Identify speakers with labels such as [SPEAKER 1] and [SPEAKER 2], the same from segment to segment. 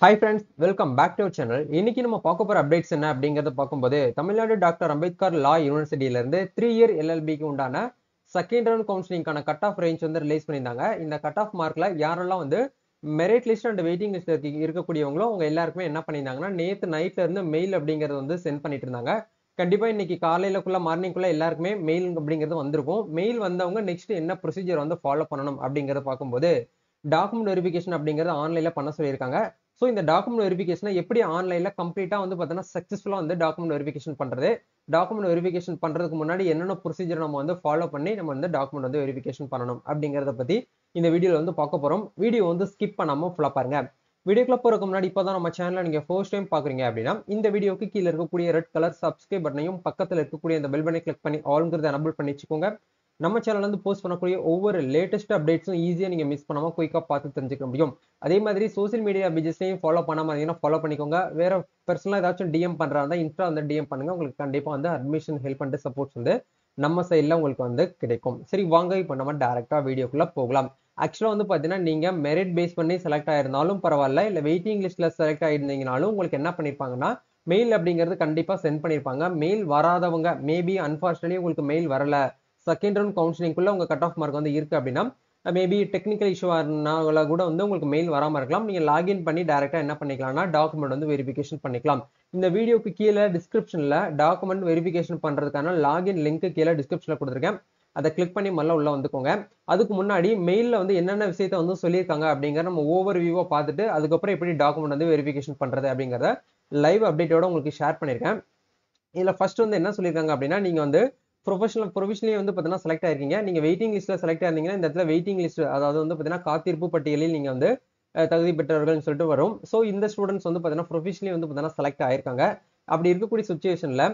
[SPEAKER 1] Hi friends, welcome back to our channel. இன்னைக்கு நம்ம பார்க்க போற அப்டேட்ஸ் என்ன அப்படிங்கறத பார்க்கும்போது தமிழ்நாடு டாக்டர் அம்பேத்கர் லா யூனிவர்சிட்டியில இருந்து 3 இயர் LLB-க்கு உண்டான செகண்ட் ரவுண்ட் கவுன்சிலிங்கான கட் ஆஃப் ரேஞ்ச் வந்து ரிலீஸ் பண்ணியிருந்தாங்க. இந்த கட் ஆஃப் மார்க்ல யாரெல்லாம் வந்து merit list and waiting list இருக்கக்கூடியவங்களோ அவங்க எல்லாருக்குமே என்ன பண்ணியிருந்தாங்கன்னா நேத்து நைட்ல இருந்து மெயில் அப்படிங்கறது வந்து சென்ட் பண்ணிட்டு இருந்தாங்க. கண்டிப்பா இன்னைக்கு காலையிலக்குள்ள மார்னிங்குள்ள எல்லாருக்குமே மெயில் அப்படிங்கிறது வந்திருக்கும். மெயில் வந்தவங்க நெக்ஸ்ட் என்ன ப்ரொசீஜர் வந்து ஃபாலோ பண்ணணும் அப்படிங்கறத பார்க்கும்போது டாக்குமெண்ட் வெரிஃபிகேஷன் அப்படிங்கறது ஆன்லைன்ல பண்ண சொல்லியிருக்காங்க. ஸோ இந்த டாக்குமெண்ட் வெரிஃபிகேஷனை எப்படி ஆன்லைன்ல கம்ப்ளீட்டா வந்து பார்த்தீங்கன்னா சக்ஸஸ்ஃபுல்லா வந்து டாக்குமெண்ட் வெரிஃபிகேஷன் பண்றது, டாக்குமெண்ட் வெரிஃபிகேஷன் பண்றதுக்கு முன்னாடி என்னென்ன ப்ரொசீஜர் நம்ம வந்து ஃபாலோ பண்ணி நம்ம வந்து டாக்குமெண்ட் வந்து வெரிஃபிகேஷன் பண்ணணும் அப்படிங்கறத பத்தி இந்த வீடியோல வந்து பார்க்க போறோம். வீடியோ வந்து ஸ்கிப் பண்ணாம ஃபுல்லா பாருங்க. வீடியோக்குள்ள போறதுக்கு முன்னாடி இப்பதான் நம்ம சேனலை நீங்க ஃபர்ஸ்ட் டைம் பாக்குறீங்க அப்படின்னா இந்த வீடியோக்கு கீழே இருக்கக்கூடிய ரெட் கலர் சப்ஸ்கிரைப் பட்டனையும் பக்கத்துல இருக்கக்கூடிய இந்த பெல் பட்டனை கிளிக் பண்ணி ஆல்ங்கிறத எனபிள் பண்ணி வச்சுக்கோங்க. நம்ம சேனல்ல இருந்து போஸ்ட் பண்ணக்கூடிய ஒவ்வொரு லேட்டஸ்ட் அப்டேட்ஸும் ஈஸியா நீங்க மிஸ் பண்ணாம குயிக்கா பார்த்து தெரிஞ்சுக்க முடியும். அதே மாதிரி சோசியல் மீடியா பேஜஸ்லையும் ஃபாலோ பண்ணாம இருந்தீங்கன்னா ஃபாலோ பண்ணிக்கோங்க. வேற பர்சனலா ஏதாச்சும் டிஎம் பண்றாங்க இன்ஸ்டா வந்து டிஎம் பண்ணுங்க. உங்களுக்கு கண்டிப்பா வந்து அட்மிஷன் ஹெல்ப் அண்ட் சப்போர்ட்ஸ் வந்து நம்ம சைட்ல உங்களுக்கு வந்து கிடைக்கும். சரி வாங்க இப்போ நம்ம டைரக்டா வீடியோக்குள்ள போகலாம். ஆக்சுவலா வந்து பாத்தீங்கன்னா நீங்க மெரிட் பேஸ் பண்ணி செலக்ட் ஆயிருந்தாலும் பரவாயில்ல, இல்ல வெயிட்டிங் லிஸ்ட்ல செலக்ட் ஆயிருந்தீங்கனாலும் உங்களுக்கு என்ன பண்ணிருப்பாங்கன்னா மெயில் அப்படிங்கிறது கண்டிப்பா சென்ட் பண்ணிருப்பாங்க. மெயில் வராதவங்க மேபி அன்பார்ச்சுனேட்லி உங்களுக்கு மெயில் வரல, செகண்ட் ரவுண்ட் கவுன்சிலிங்குள்ள உங்க கட் ஆஃப் மார்க் வந்து இருக்கு அப்படின்னா மேபி டெக்னிக்கல் இஷ்யூவாக கூட வந்து உங்களுக்கு மெயில் வராம இருக்கலாம். நீங்க லாகின் பண்ணி டைரக்டா என்ன பண்ணிக்கலாம்னா டாக்குமெண்ட் வந்து வெரிஃபிகேஷன் பண்ணிக்கலாம். இந்த வீடியோக்கு கீழே டிஸ்கிரிப்ஷன்ல டாக்குமெண்ட் வெரிஃபிகேஷன் பண்றதுக்கான லாகின் லிங்க் கீழே டிஸ்கிரிப்ஷன்ல கொடுத்துருக்கேன். அதை கிளிக் பண்ணி மல்ல உள்ள வந்துக்கோங்க. அதுக்கு முன்னாடி மெயில்ல வந்து என்னென்ன விஷயத்த வந்து சொல்லியிருக்காங்க அப்படிங்கிற நம்ம ஓவர் வியூவா பார்த்துட்டு அதுக்கப்புறம் எப்படி டாக்குமெண்ட் வந்து வெரிஃபிகேஷன் பண்றது அப்படிங்கறத லைவ் அப்டேட்டோட உங்களுக்கு ஷேர் பண்ணிருக்கேன். இதுல ஃபர்ஸ்ட் வந்து என்ன சொல்லியிருக்காங்க அப்படின்னா நீங்க வந்து ப்ரொவிஷனலி வந்து பார்த்தீங்கன்னா செலக்ட் ஆயிருக்கீங்க. நீங்க வெயிட்டிங் லிஸ்ட்ல செலக்ட் ஆயிருந்தீங்கன்னா இந்த இடத்துல வெயிட்டிங் லிஸ்ட் அதாவது வந்து பார்த்தீங்கன்னா காத்திருப்பு பட்டியலில் நீங்க வந்து தகுதி பெற்றவர்கள்னு சொல்லிட்டு வரும். ஸோ இந்த ஸ்டூடெண்ட்ஸ் வந்து பார்த்தீங்கன்னா ப்ரொஃபஷனலி வந்து பார்த்தீங்கன்னா செலக்ட் ஆயிருக்காங்க. அப்படி இருக்கக்கூடிய சுச்சுவேஷன்ல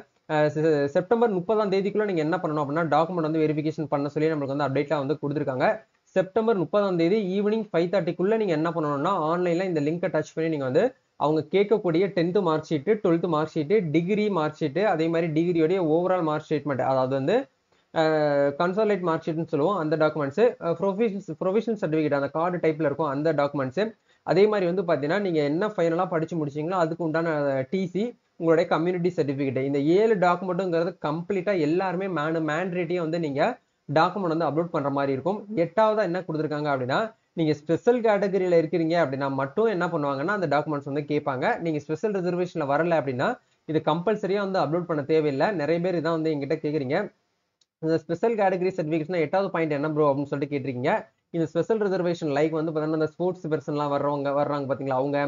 [SPEAKER 1] செப்டம்பர் 30ஆம் தேதிக்குள்ள நீங்க என்ன பண்ணணும் அப்படின்னா டாக்குமெண்ட் வந்து வெரிஃபிகேஷன் பண்ண சொல்லி நம்மளுக்கு வந்து அப்டேட்லாம் வந்து கொடுத்துருக்காங்க. செப்டம்பர் 30ஆம் தேதி ஈவினிங் 5:30க்குள்ள நீங்க என்ன பண்ணணும்னா ஆன்லைன்ல இந்த லிங்கை டச் பண்ணி நீங்க வந்து அவங்க கேட்கக்கூடிய 10th mark sheet, 12th mark sheet, degree mark sheet, அதே மாதிரி டிகிரியோடைய ஓவரால் மார்க் ஸ்டேட்மெண்ட் அதாவது வந்து கன்சாலேட் மார்க் ஷீட்னு சொல்லுவோம் அந்த டாக்குமெண்ட்ஸ், ப்ரொவிஷனல் சர்டிஃபிகேட் அந்த கார்டு டைப்ல இருக்கும் அந்த டாக்குமெண்ட்ஸ், அதே மாதிரி வந்து பாத்தீங்கன்னா நீங்க என்ன ஃபைனலா படிச்சு முடிச்சீங்களோ அதுக்கு உண்டான டிசி, உங்களுடைய கம்யூனிட்டி சர்டிஃபிகேட், இந்த 7 டாக்குமெண்ட்டுங்கிறது கம்ப்ளீட்டா எல்லாருமே மேண்ட்ரேட்டியா வந்து நீங்க டாக்குமெண்ட் வந்து அப்லோட் பண்ற மாதிரி இருக்கும். 8வதா என்ன கொடுத்துருக்காங்க அப்படின்னா நீங்க ஸ்பெஷல் கேட்டகரியில இருக்கிறீங்க அப்படின்னா மட்டும் என்ன பண்ணுவாங்கன்னா அந்த டாக்குமெண்ட்ஸ் வந்து கேட்பாங்க. நீங்க ஸ்பெஷல் ரிசர்வேஷன்ல வரல அப்படின்னா இது கம்பல்சரியா வந்து அப்லோட் பண்ண தேவையில்லை. நிறைய பேர் இதான் வந்து எங்கிட்ட கேக்குறீங்க. இந்த ஸ்பெஷல் கேட்டகரி சர்டிஃபிகேட்ஸ்னா 8வது பாயிண்ட் என்ன ப்ரோ அப்படின்னு சொல்லிட்டு கேட்டிருக்கீங்க. இந்த ஸ்பெஷல் ரிசர்வேஷன் லைக் வந்து பார்த்தீங்கன்னா இந்த ஸ்போர்ட்ஸ் பர்சன்லாம் வர்றாங்க பாத்தீங்களா, அவங்க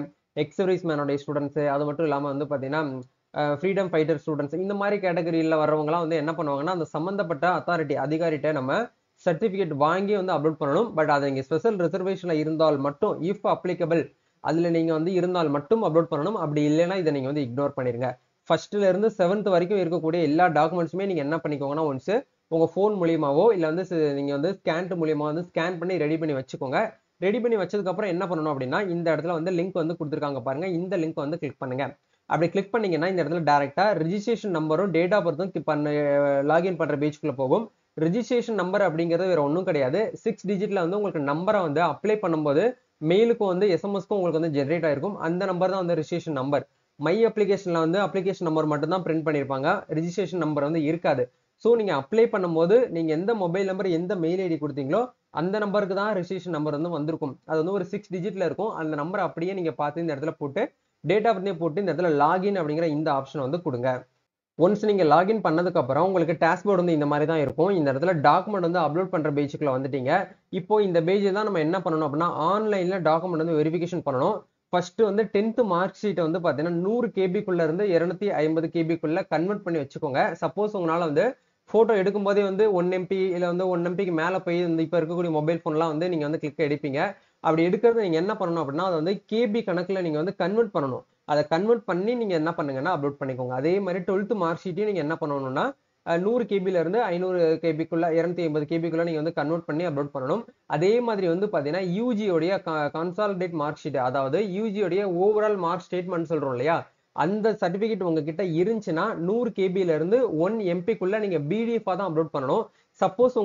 [SPEAKER 1] எக்ஸ் சர்வீஸ் மேனோடைய ஸ்டூடெண்ட்ஸ், அது மட்டும் இல்லாம வந்து பாத்தீங்கன்னா ஃப்ரீடம் ஃபைட்டர் ஸ்டூடெண்ட்ஸ், இந்த மாதிரி கேட்டகரியில வர்றவங்கலாம் வந்து என்ன பண்ணுவாங்கன்னா அந்த சம்பந்தப்பட்ட அதிகாரிட்ட நம்ம சர்டிபிகேட் வாங்கி வந்து அப்லோட் பண்ணணும். பட் அதை இங்க ஸ்பெஷல் ரிசர்வேஷன்ல இருந்தால் மட்டும் இஃப் அப்ளிகபிள் அதுல நீங்க வந்து இருந்தால் மட்டும் அப்லோட் பண்ணணும். அப்படி இல்லைன்னா இதை நீங்க வந்து இக்னோர் பண்ணிருங்க. ஃபர்ஸ்ட்ல இருந்து 7th வரைக்கும் இருக்கக்கூடிய எல்லா டாக்குமெண்ட்ஸுமே நீங்க என்ன பண்ணிக்கோங்கன்னா ஒன்ஸ் உங்க போன் மூலியமாவோ இல்ல வந்து நீங்க வந்து ஸ்கேன் மூலியமா வந்து ஸ்கேன் பண்ணி ரெடி பண்ணி வச்சுக்கோங்க. ரெடி பண்ணி வச்சதுக்கு அப்புறம் என்ன பண்ணணும் அப்படின்னா இந்த இடத்துல வந்து லிங்க் வந்து கொடுத்துருக்காங்க பாருங்க, இந்த லிங்க் வந்து கிளிக் பண்ணுங்க. அப்படி கிளிக் பண்ணீங்கன்னா இந்த இடத்துல டைரக்டா ரெஜிஸ்ட்ரேஷன் நம்பரும் டேட் ஆஃப் பர்த்தும் லாகின் பண்ற பேஜ்க்குள்ள போகும். ரெஜிஸ்ட்ரேஷன் நம்பர் அப்படிங்கிறது வேற ஒன்றும் கிடையாது. 6 டிஜிட்ல வந்து உங்களுக்கு நம்பரை வந்து அப்ளை பண்ணும்போது மெயிலுக்கும் வந்து எஸ்எம்எஸ்க்கும் உங்களுக்கு வந்து ஜென்ரேட் ஆயிருக்கும். அந்த நம்பர் தான் வந்து ரெஜிஸ்ட்ரேஷன் நம்பர். மை அப்ளிகேஷன்ல வந்து அப்ளிகேஷன் நம்பர் மட்டும் தான் பிரிண்ட் பண்ணிருப்பாங்க, ரெஜிஸ்ட்ரேஷன் நம்பர் வந்து இருக்காது. ஸோ நீங்க அப்ளை பண்ணும்போது நீங்க எந்த மொபைல் நம்பர் எந்த மெயில் ஐடி கொடுத்தீங்களோ அந்த நம்பருக்கு தான் ரெஜிஸ்ட்ரேஷன் நம்பர் வந்து வந்திருக்கும். அது வந்து ஒரு 6 டிஜிட்ல இருக்கும். அந்த நம்பர் அப்படியே நீங்க பார்த்து இந்த இடத்துல போட்டு டேட் ஆஃப் பர்த் போட்டு இந்த இடத்துல லாகின் அப்படிங்கிற இந்த ஆப்ஷன் வந்து கொடுங்க. ஒன்ஸ் நீங்க லாகின் பண்ணதுக்கு அப்புறம் உங்களுக்கு டாஷ்போர்ட் வந்து இந்த மாதிரி தான் இருக்கும். இந்த இடத்துல டாக்குமெண்ட் வந்து அப்லோட் பண்ற பேஜுக்குள்ள வந்துட்டீங்க. இப்போ இந்த பேஜ் தான் நம்ம என்ன பண்ணணும் அப்படின்னா ஆன்லைன்ல டாக்குமெண்ட் வந்து வெரிஃபிகேஷன் பண்ணணும். ஃபர்ஸ்ட் வந்து 10th மார்க் ஷீட் வந்து பாத்தீங்கன்னா 100 கேபிக்குள்ள இருந்து 250 கேபிக்குள்ள கன்வெர்ட் பண்ணி வச்சுக்கோங்க. சப்போஸ் உங்களால வந்து போட்டோ எடுக்கும் போதே வந்து 1 எம்பி இல்ல வந்து 1 எம்பிக்கு மேல போய் இந்த இப்ப இருக்கக்கூடிய மொபைல் போன்லாம் வந்து நீங்க வந்து கிளிக் எடுப்பீங்க. அப்படி எடுக்கிறது நீங்க என்ன பண்ணணும் அப்படின்னா அதை வந்து கேபி கணக்குல நீங்க வந்து கன்வெர்ட் பண்ணணும். அதை கன்வெர்ட் பண்ணி நீங்க என்ன பண்ணுங்கன்னா அப்லோட் பண்ணிக்கோங்க. அதே மாதிரி 12th மார்க் ஷீட்டையும் நீங்க என்ன பண்ணணும்னா 100 கேபில இருந்து 500 கேபிக்குள்ள 250 கேபிக்குள்ள நீங்க வந்து கன்வெர்ட் பண்ணி அப்லோட் பண்ணணும். அதே மாதிரி வந்து பாத்தீங்கன்னா யூஜியோடைய கன்சாலிடேட் மார்க் ஷீட் அதாவது யூஜியோடைய ஓவரால் மார்க் ஸ்டேட்மெண்ட் சொல்றோம் இல்லையா, அந்த சர்டிபிகேட் உங்ககிட்ட இருந்துச்சுன்னா 100 கேபில இருந்து 1 எம்பிக்குள்ள நீங்க பிடிஎஃப் தான் அப்லோட் பண்ணணும். சப்போஸ்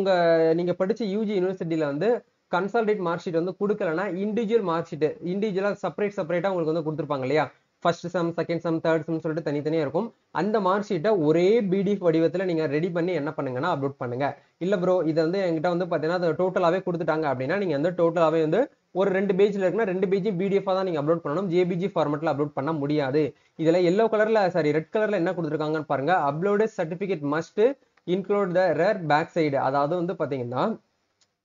[SPEAKER 1] நீங்க படிச்ச யூஜி யூனிவர்சிட்டியில வந்து கன்சாலிடேட் மார்க் ஷீட் வந்து கொடுக்கலன்னா இண்டிவிஜுவல் மார்க் ஷீட் இண்டிவிஜுவலா செப்பரேட்டா உங்களுக்கு வந்து கொடுத்துருப்பாங்க இல்லையா, first sem, second sem, third செம் சொல்லிட்டு தனித்தனியா இருக்கும். அந்த மார்க் ஷீட்டை ஒரே பிடிஎஃப் வடிவத்துல நீங்க ரெடி பண்ணி என்ன பண்ணுங்கன்னா அப்லோட் பண்ணுங்க. இல்ல ப்ரோ இது வந்து என்கிட்ட வந்து பாத்தீங்கன்னா அது டோட்டலாவே கொடுத்துட்டாங்க அப்படின்னா நீங்க வந்து டோட்டலாவே வந்து ஒரு 2 பேஜ்ல இருக்குன்னா 2 பேஜ் பிடிஎஃப் தான் நீங்க அப்லோட் பண்ணணும். ஜேபிஜி ஃபார்மேட்ல அப்லோட் பண்ண முடியாது. இதுல எல்லோ கலர்ல ரெட் கலர்ல என்ன கொடுத்துருக்காங்கன்னு பாருங்க. Upload certificate must include the rear back side. அதாவது வந்து பாத்தீங்கன்னா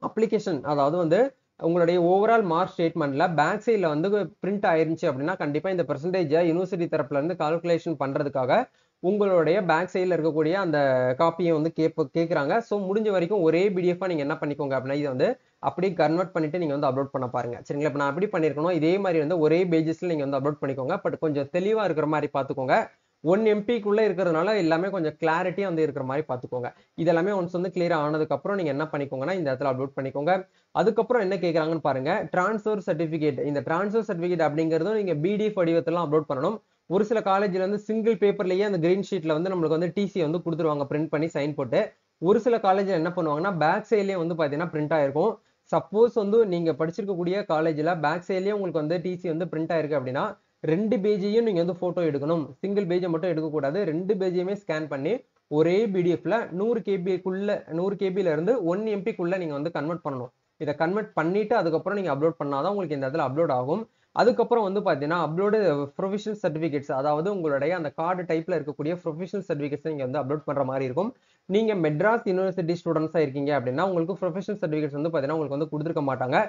[SPEAKER 1] அப்ளிகேஷன், அதாவது வந்து உங்களுடைய ஓவரால் மார்க் ஸ்டேட்மெண்ட்ல பேக் சைட்ல வந்து பிரிண்ட் ஆயிருந்துச்சு அப்படின்னா கண்டிப்பா இந்த பெர்சன்டேஜை யூனிவர்சிட்டி தரப்புல இருந்து கால்குலேஷன் பண்றதுக்காக உங்களுடைய பேக் சைட்ல இருக்கக்கூடிய அந்த காப்பியை வந்து கேட்கறாங்க. ஸோ முடிஞ்ச வரைக்கும் ஒரே பிடிஎஃபா நீங்க என்ன பண்ணிக்கோங்க அப்படின்னா இதை வந்து அப்படியே கன்வெர்ட் பண்ணிட்டு நீங்க வந்து அப்லோட் பண்ண பாருங்க. சரிங்களா, இப்போ நான் எப்படி பண்ணிருக்கணும் இதே மாதிரி வந்து ஒரே பேஜஸ்ல நீங்க வந்து அப்லோட் பண்ணிக்கோங்க. பட் கொஞ்சம் தெளிவா இருக்கிற மாதிரி பாத்துக்கோங்க. 1 MPக்குள்ள இருக்கிறதுனால எல்லாமே கொஞ்சம் கிளாரிட்டியா வந்து இருக்கிற மாதிரி பாத்துக்கோங்க. இதெல்லாமே ஒன்ஸ் வந்து கிளியர் ஆனதுக்கு அப்புறம் நீங்க என்ன பண்ணிக்கோங்கன்னா இந்த இடத்துல அப்லோட் பண்ணிக்கோங்க. அதுக்கப்புறம் என்ன கேட்கறாங்கன்னு பாருங்க. Transfer certificate. இந்த டிரான்ஸ்ஃபர் சர்டிபிகேட் அப்படிங்கிறதும் நீங்க பிடிஎஃப் வடிவத்துல அப்லோட் பண்ணணும். ஒரு சில காலேஜ்ல வந்து சிங்கிள் பேப்பர்லயே அந்த கிரீன் ஷீட்ல வந்து நம்மளுக்கு வந்து டிசி வந்து கொடுத்துருவாங்க பிரிண்ட் பண்ணி சைன் போட்டு. ஒரு சில காலேஜ்ல என்ன பண்ணுவாங்கன்னா பேக் சைட்லயே வந்து பாத்தீங்கன்னா பிரிண்ட் ஆயிருக்கும். சப்போஸ் வந்து நீங்க படிச்சிருக்கக்கூடிய காலேஜ்ல பேக் சைட்லயே உங்களுக்கு வந்து டிசி வந்து பிரிண்ட் ஆயிருக்கு அப்படின்னா 2 பேஜையும் நீங்க வந்து போட்டோ எடுக்கணும். சிங்கிள் பேஜை மட்டும் எடுக்கக்கூடாது. 2 பேஜையுமே ஸ்கேன் பண்ணி ஒரே பிடிஎஃப்ல 100 கேபிக்குள்ள 100 கேபில இருந்து 1 MPக்குள்ள நீங்க வந்து கன்வெர்ட் பண்ணணும். இதை கன்வெர்ட் பண்ணிட்டு அதுக்கப்புறம் நீங்க அப்லோட் பண்ணாதான் உங்களுக்கு இந்த இடத்துல அப்லோட் ஆகும். அதுக்கப்புறம் வந்து பாத்தீங்கன்னா அப்லோடு ப்ரொஃபஷனல் சர்டிபிகேட்ஸ், அதாவது உங்களுடைய அந்த கார்டு டைப்ல இருக்கக்கூடிய ப்ரொஃபஷனல் சர்டிபிகேட்ஸ் நீங்க வந்து அப்லோட் பண்ற மாதிரி இருக்கும். நீங்க மெட்ராஸ் யூனிவர்சிட்டி ஸ்டூடெண்ட்ஸா இருக்கீங்க அப்படின்னா உங்களுக்கு ப்ரொஃபஷனல் சர்டிபிகேட்ஸ் வந்து பாத்தீங்கன்னா உங்களுக்கு வந்து கொடுத்துருக்க மாட்டாங்க.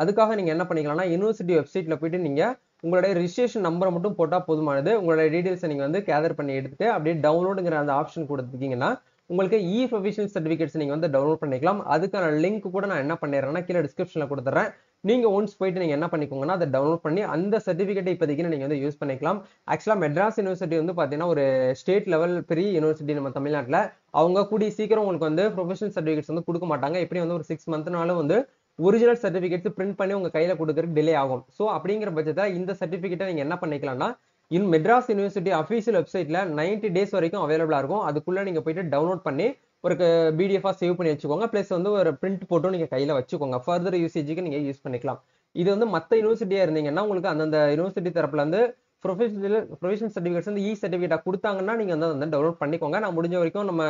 [SPEAKER 1] அதுக்காக நீங்க என்ன பண்ணிக்கலாம்னா யூனிவர்சிட்டி வெப்சைட்ல போயிட்டு நீங்க உங்களுடைய ரிஜிஸ்ட்ரேஷன் நம்பரை மட்டும் போட்டா போதுமானது. உங்களுடைய டீடைல்ஸை நீங்க வந்து கேதர் பண்ணி எடுத்துட்டு அப்படியே டவுன்லோடுங்கிற அந்த ஆப்ஷன் கொடுத்துட்டீங்கன்னா உங்களுக்கு ப்ரொஃபஷனல் சர்டிபிகேட்ஸ் நீங்க வந்து டவுன்லோட் பண்ணிக்கலாம். அதுக்கான லிங்க் கூட நான் என்ன பண்ணிடுறேன்னா கீழே டிஸ்கிரிப்ஷன்ல கொடுத்துறேன். நீங்க ஒன்ஸ் போயிட்டு நீங்க என்ன பண்ணிக்கோங்கன்னா அதை டவுன்லோட் பண்ணி அந்த சர்டிபிகேட்டை இப்போதைக்கு நீங்க வந்து யூஸ் பண்ணிக்கலாம். ஆக்சுவலா மெட்ராஸ் யூனிவர்சிட்டி வந்து பாத்தீங்கன்னா ஒரு ஸ்டேட் லெவல் பெரிய யூனிவர்சிட்டி நம்ம தமிழ்நாட்டுல. அவங்க கூடிய சீக்கிரம் உங்களுக்கு வந்து ப்ரொஃபஷனல் சர்டிபிகேட்ஸ் வந்து கொடுக்க மாட்டாங்க. எப்படி வந்து ஒரு 6 மந்த்னாலும் வந்து ஒரிஜினல் சர்டிபிகேட்ஸ் பிரிண்ட் பண்ணி உங்க கையில கொடுக்கறதுக்கு டிலே ஆகும். ஸோ அப்படிங்கிற பட்சத்துல இந்த சர்டிபிகேட்டை நீங்க என்ன பண்ணிக்கலாம்னா மெட்ராஸ் யூனிவர்சிட்டி அஃபீஷியல் வெப்சைட்ல 90 டேஸ் வரைக்கும் அவைலபிளா இருக்கும். அதுக்குள்ள நீங்க போயிட்டு டவுன்லோட் பண்ணி ஒரு பிடிஎஃபா சேவ் பண்ணி வச்சுக்கோங்க. பிளஸ் வந்து ஒரு பிரிண்ட் போட்டும் நீங்க கையில வச்சுக்கோங்க. ஃபர்தர் யூசேஜுக்கு நீங்க யூஸ் பண்ணிக்கலாம். இது வந்து மத்த யூனிவர்சிட்டியா இருந்தீங்கன்னா உங்களுக்கு அந்தந்த யூனிவர்சிட்டி தரப்புல இருந்து ப்ரொஃபஷனல் சர்டிபிகேட்ஸ் வந்து சர்டிபிகேட்டா கொடுத்தாங்கன்னா நீங்க வந்து டவுன்லோட் பண்ணிக்கோங்க. நான் முடிஞ்ச வரைக்கும் நம்ம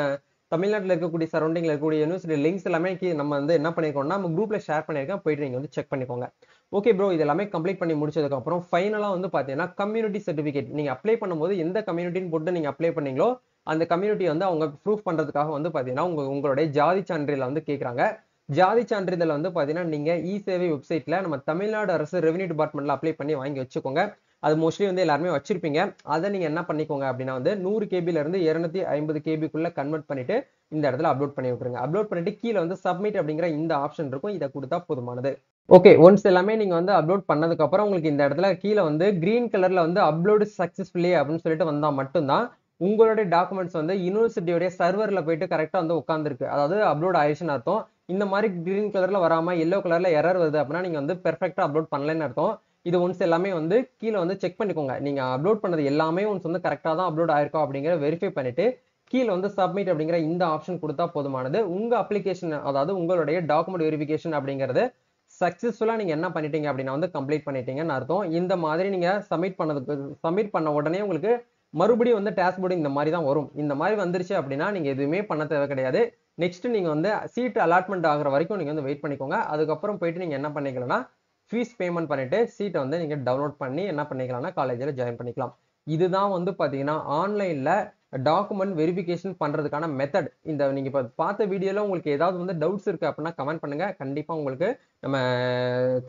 [SPEAKER 1] தமிழ்நாட்டில் இருக்கக்கூடிய சரௌண்டிங்ல இருக்கக்கூடிய யூனிவர்சிட்டி லிங்க்ஸ் எல்லாமே நம்ம வந்து என்ன பண்ணிருக்கோம்னா நம்ம குரூப்ல ஷேர் பண்ணிருக்கேன். போயிட்டு நீங்க வந்து செக் பண்ணிக்கோங்க. ஓகே ப்ரோ, இது எல்லாமே கம்ப்ளீட் பண்ணி முடிச்சதுக்கு அப்புறம் ஃபைனலா வந்து பாத்தீங்கன்னா கம்யூனிட்டி சர்டிபிகேட் நீங்க அப்ளை பண்ணும்போது எந்த கம்யூனிட்டின்னு போட்டு நீங்க அப்ளை பண்ணீங்களோ அந்த கம்யூனிட்டி வந்து அவங்க ப்ரூஃப் பண்றதுக்காக வந்து பாத்தீங்கன்னா உங்களுடைய ஜாதி சான்றிதழ் வந்து கேட்கறாங்க. ஜாதி சான்றிதழ் வந்து பாத்தீங்கன்னா நீங்க சேவை வெப்சைட்ல நம்ம தமிழ்நாடு அரசு ரெவென்யூ டிபார்ட்மெண்ட்ல அப்ளை பண்ணி வாங்கி வச்சுக்கோங்க. அது மோஸ்ட்லி வந்து எல்லாருமே வச்சிருப்பீங்க. அதை நீங்க என்ன பண்ணிக்கோங்க அப்படின்னா வந்து 100 கேபில இருந்து 250 கேபிக்குள்ள கன்வெர்ட் பண்ணிட்டு இந்த இடத்துல அப்லோட் பண்ணி விட்டுருங்க. அப்லோட் பண்ணிட்டு கீழே வந்து சப்மிட் அப்படிங்கிற இந்த ஆப்ஷன் இருக்கும். இதை கொடுத்தா போதுமானது. ஓகே, ஒன்ஸ் எல்லாமே நீங்க வந்து அப்லோட் பண்ணதுக்கு அப்புறம் உங்களுக்கு இந்த இடத்துல கீழே வந்து கிரீன் கலர்ல வந்து அப்லோட் சக்சஸ்ஃபுல்லி அப்படின்னு சொல்லிட்டு வந்தா மட்டும்தான் உங்களுடைய டாக்குமெண்ட்ஸ் வந்து யூனிவர்சிட்டியோட சர்வர்ல போயிட்டு கரெக்டா வந்து உட்காந்துருக்கு, அதாவது அப்லோட் ஆயிடுச்சுன்னு அர்த்தம். இந்த மாதிரி கிரீன் கலர்ல வராம எல்லோ கலர்ல எரர் வருது அப்படின்னா நீங்க வந்து பெர்ஃபெக்டா அப்லோட் பண்ணலன்னு அர்த்தம். இது ஒன்ஸ் எல்லாமே வந்து கீழே வந்து செக் பண்ணிக்கோங்க. நீங்க அப்லோட் பண்ணது எல்லாமே ஒன்ஸ் வந்து கரெக்டா தான் அப்லோட் ஆயிருக்கோம் அப்படிங்கிற வெரிஃபை பண்ணிட்டு கீழே வந்து சப்மிட் அப்படிங்கிற இந்த ஆப்ஷன் கொடுத்தா போதுமானது. உங்க அப்ளிகேஷன், அதாவது உங்களுடைய டாக்குமெண்ட் வெரிஃபிகேஷன் அப்படிங்கிறது சக்சஸ்ஃபுல்லா நீங்க என்ன பண்ணிட்டீங்க அப்படின்னா வந்து கம்ப்ளீட் பண்ணிட்டீங்கன்னு அர்த்தம். இந்த மாதிரி நீங்க சப்மிட் பண்ண உடனே உங்களுக்கு மறுபடியும் வந்து டேஷ்போர்டு இந்த மாதிரி தான் வரும். இந்த மாதிரி வந்துருச்சு அப்படின்னா நீங்க எதுவுமே பண்ண தேவை கிடையாது. நெக்ஸ்ட் நீங்க வந்து சீட் அலாட்மெண்ட் ஆகுற வரைக்கும் நீங்க வந்து வெயிட் பண்ணிக்கோங்க. அதுக்கப்புறம் போயிட்டு நீங்க என்ன பண்ணிக்கலாம்னா ஃபீஸ் பேமெண்ட் பண்ணிட்டு சீட்டை வந்து நீங்க டவுன்லோட் பண்ணி என்ன பண்ணிக்கலாம்னா காலேஜில் ஜாயின் பண்ணிக்கலாம். இதுதான் வந்து பாத்தீங்கன்னா ஆன்லைன்ல டாக்குமெண்ட் வெரிஃபிகேஷன் பண்றதுக்கான மெத்தட். இந்த நீங்க இப்ப பார்த்த வீடியோல உங்களுக்கு ஏதாவது வந்து டவுட்ஸ் இருக்கு அப்படின்னா கமெண்ட் பண்ணுங்க. கண்டிப்பா உங்களுக்கு நம்ம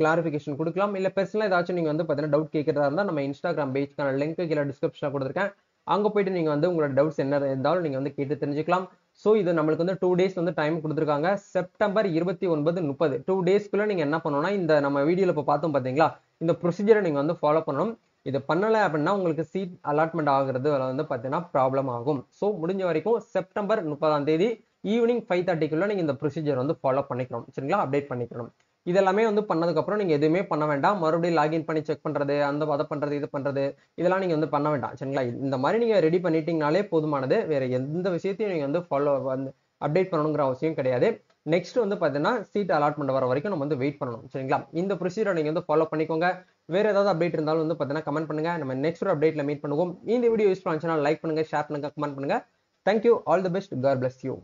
[SPEAKER 1] கிளாரிபிகேஷன் கொடுக்கலாம். இல்ல பர்சனலா ஏதாச்சும் நீங்க வந்து பாத்தீங்கன்னா டவுட் கேட்கறதா இருந்தா நம்ம இன்ஸ்டாகிராம் பேஜ்க்கான லிங்க் கீழே டிஸ்கிரிப்ஷன்ல கொடுத்துருக்கேன். அங்க போயிட்டு நீங்க வந்து உங்களோட டவுட்ஸ் என்ன இருந்தாலும் நீங்க வந்து கேட்டு தெரிஞ்சுக்கலாம். சோ இது நம்மளுக்கு வந்து 2 டேஸ் வந்து டைம் கொடுத்துருக்காங்க. செப்டம்பர் 29, 30 2 டேஸ்க்குள்ள நீங்க என்ன பண்ணணும்னா இந்த நம்ம வீடியோல இப்ப பார்த்தோம் பாத்தீங்களா, இந்த ப்ரொசீஜரை நீங்க வந்து ஃபாலோ பண்ணணும். இது பண்ணல அப்படின்னா உங்களுக்கு சீட் அலாட்மெண்ட் ஆகுறது வந்து பாத்தீங்கன்னா ப்ராப்ளம் ஆகும். சோ முடிஞ்ச வரைக்கும் செப்டம்பர் 30ஆம் தேதி ஈவினிங் 5:30க்குள்ள நீங்க இந்த ப்ரொசீஜர் வந்து ஃபாலோ பண்ணிக்கணும். சரிங்களா, அப்டேட் பண்ணிக்கணும். இதெல்லாமே வந்து பண்ணதுக்கு அப்புறம் நீங்க எதுவுமே பண்ண வேண்டாம். மறுபடியும் லாகின் பண்ணி செக் பண்றது, அதை பண்றது, இது பண்றது, இதெல்லாம் நீங்க வந்து பண்ண வேண்டாம். சரிங்களா, இந்த மாதிரி நீங்க ரெடி பண்ணிட்டீங்கனாலே போதுமானது. வேற எந்த விஷயத்தையும் நீங்க வந்து ஃபாலோ வந்து அப்டேட் பண்ணணுங்கிற அவசியம் கிடையாது. நெக்ஸ்ட் வந்து பார்த்தீங்கன்னா சீட் அலாட்மெண்ட் வர வரைக்கும் நம்ம வந்து வெயிட் பண்ணணும். சரிங்களா? இந்த ப்ரொசீஜரை நீங்க வந்து ஃபாலோ பண்ணிக்கோங்க. வேற ஏதாவது அப்டேட் இருந்தாலும் வந்து பார்த்தீங்கன்னா கமெண்ட் பண்ணுங்க. நம்ம நெக்ஸ்ட் ஒரு அப்டேட்ல மீட் பண்ணுவோம். இந்த வீடியோ யூஸ்ஃபுல்லா இருந்துச்சுன்னா லைக் பண்ணுங்க, ஷேர் பண்ணுங்க, கமெண்ட் பண்ணுங்க. Thank you. All the best. God bless you.